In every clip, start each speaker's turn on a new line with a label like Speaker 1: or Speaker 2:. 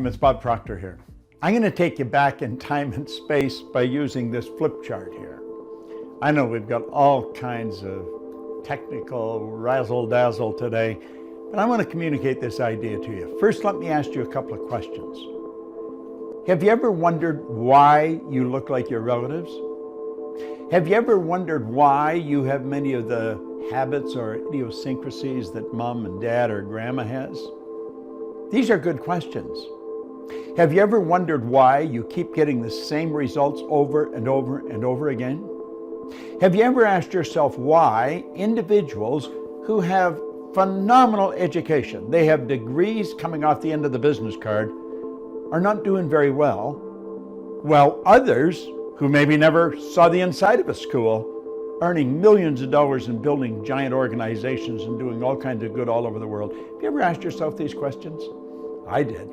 Speaker 1: It's Bob Proctor here. I'm going to take you back in time and space by using this flip chart here. I know we've got all kinds of technical razzle-dazzle today, but I want to communicate this idea to you. First, let me ask you a couple of questions. Have you ever wondered why you look like your relatives? Have you ever wondered why you have many of the habits or idiosyncrasies that mom and dad or grandma has? These are good questions. Have you ever wondered why you keep getting the same results over and over and over again? Have you ever asked yourself why individuals who have phenomenal education, they have degrees coming off the end of the business card, are not doing very well, while others who maybe never saw the inside of a school, earning millions of dollars and building giant organizations and doing all kinds of good all over the world? Have you ever asked yourself these questions? I did.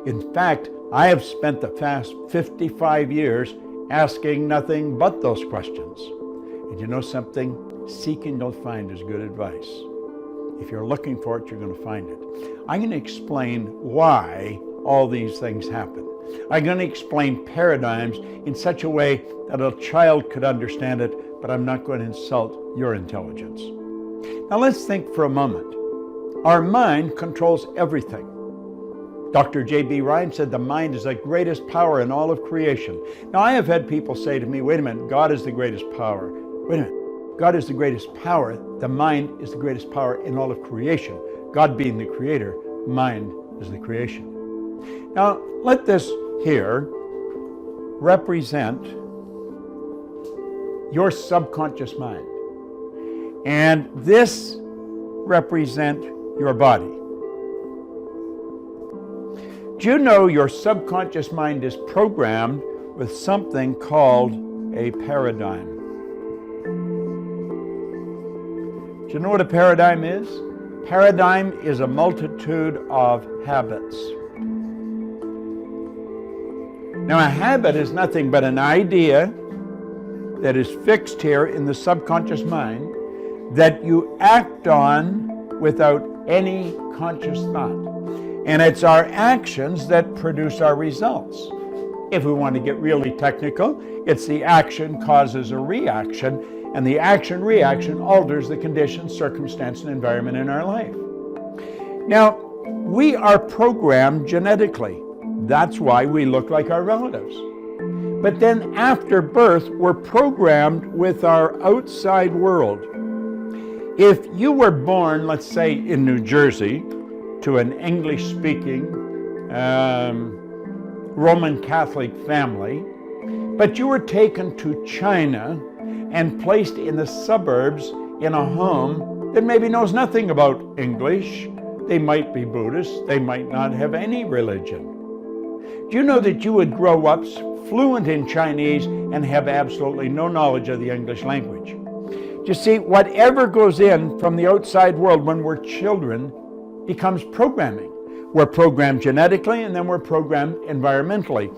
Speaker 1: In fact, I have spent the past 55 years asking nothing but those questions. And you know something? Seeking you'll find is good advice. If you're looking for it, you're going to find it. I'm going to explain why all these things happen. I'm going to explain paradigms in such a way that a child could understand it, but I'm not going to insult your intelligence. Now let's think for a moment. Our mind controls everything. Dr. J.B. Ryan said the mind is the greatest power in all of creation. Now I have had people say to me, wait a minute, God is the greatest power. Wait a minute, God is the greatest power. The mind is the greatest power in all of creation. God being the creator, mind is the creation. Now let this here represent your subconscious mind. And this represent your body. Do you know your subconscious mind is programmed with something called a paradigm? Do you know what a paradigm is? Paradigm is a multitude of habits. Now, a habit is nothing but an idea that is fixed here in the subconscious mind that you act on without any conscious thought. And it's our actions that produce our results. If we want to get really technical, it's the action causes a reaction, and the action-reaction alters the conditions, circumstance, and environment in our life. Now, we are programmed genetically. That's why we look like our relatives. But then after birth, we're programmed with our outside world. If you were born, let's say, in New Jersey, to an English-speaking Roman Catholic family, but you were taken to China and placed in the suburbs in a home that maybe knows nothing about English. They might be Buddhist, they might not have any religion. Do you know that you would grow up fluent in Chinese and have absolutely no knowledge of the English language? You see, whatever goes in from the outside world when we're children becomes programming. We're programmed genetically and then we're programmed environmentally.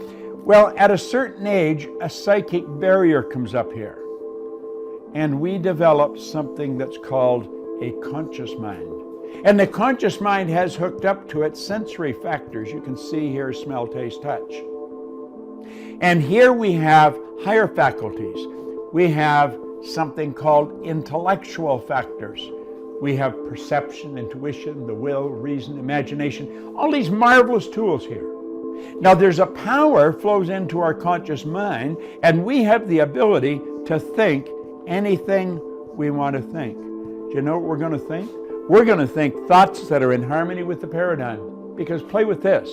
Speaker 1: Well, at a certain age, a psychic barrier comes up here. And we develop something that's called a conscious mind. And the conscious mind has hooked up to it sensory factors. You can see here, smell, taste, touch. And here we have higher faculties. We have something called intellectual factors. We have perception, intuition, the will, reason, imagination, all these marvelous tools here. Now there's a power flows into our conscious mind, and we have the ability to think anything we want to think. Do you know what we're going to think? We're going to think thoughts that are in harmony with the paradigm. Because play with this.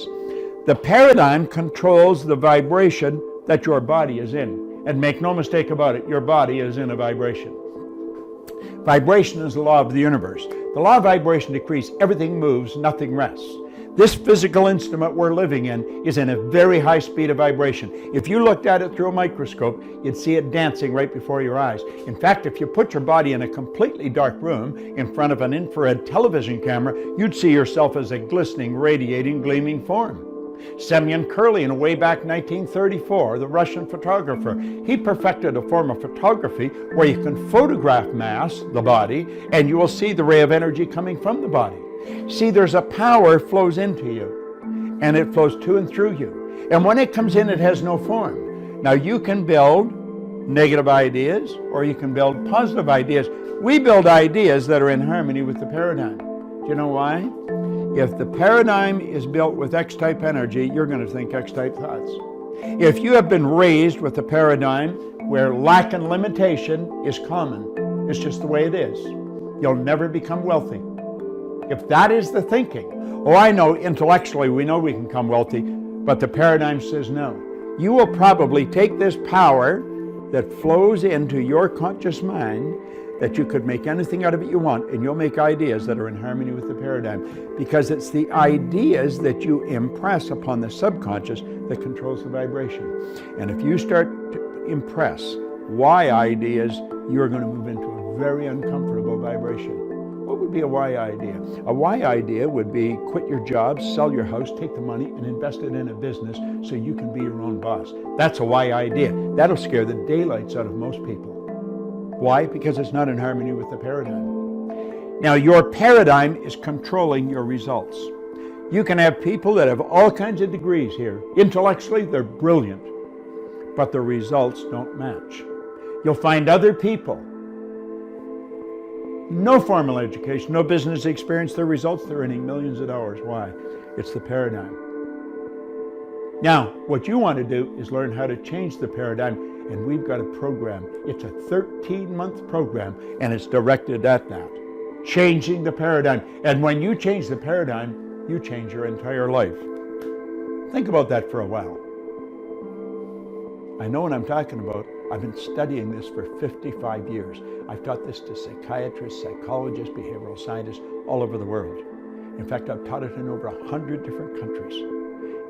Speaker 1: The paradigm controls the vibration that your body is in. And make no mistake about it, your body is in a vibration. Vibration is the law of the universe. The law of vibration decrees everything moves, nothing rests. This physical instrument we're living in is in a very high speed of vibration. If you looked at it through a microscope, you'd see it dancing right before your eyes. In fact, if you put your body in a completely dark room in front of an infrared television camera, you'd see yourself as a glistening, radiating, gleaming form. Semyon Kurlin, way back 1934, the Russian photographer, he perfected a form of photography where you can photograph mass, the body, and you will see the ray of energy coming from the body. See, there's a power flows into you. and it flows to and through you. And when it comes in, it has no form. Now you can build negative ideas or you can build positive ideas. We build ideas that are in harmony with the paradigm. Do you know why? If the paradigm is built with X-type energy, you're going to think X-type thoughts. If you have been raised with a paradigm where lack and limitation is common, it's just the way it is, you'll never become wealthy. If that is the thinking, oh, I know intellectually we know we can become wealthy, but the paradigm says no. You will probably take this power that flows into your conscious mind, that you could make anything out of it you want, and you'll make ideas that are in harmony with the paradigm, because it's the ideas that you impress upon the subconscious that controls the vibration. And if you start to impress why ideas, you're going to move into a very uncomfortable vibration. What would be a why idea? A why idea would be quit your job, sell your house, take the money and invest it in a business so you can be your own boss. That's a why idea. That'll scare the daylights out of most people. Why? Because it's not in harmony with the paradigm. Now, your paradigm is controlling your results. You can have people that have all kinds of degrees here. Intellectually, they're brilliant, but the results don't match. You'll find other people, no formal education, no business experience, their results, they're earning millions of dollars. Why? It's the paradigm. Now, what you want to do is learn how to change the paradigm, and we've got a program. It's a 13-month program, and it's directed at that, changing the paradigm. And when you change the paradigm, you change your entire life. Think about that for a while. I know what I'm talking about. I've been studying this for 55 years. I've taught this to psychiatrists, psychologists, behavioral scientists all over the world. In fact, I've taught it in over 100 different countries.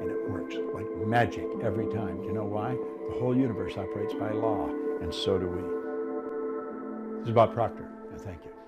Speaker 1: And it works like magic every time. Do you know why? The whole universe operates by law, and so do we. This is Bob Proctor, and thank you.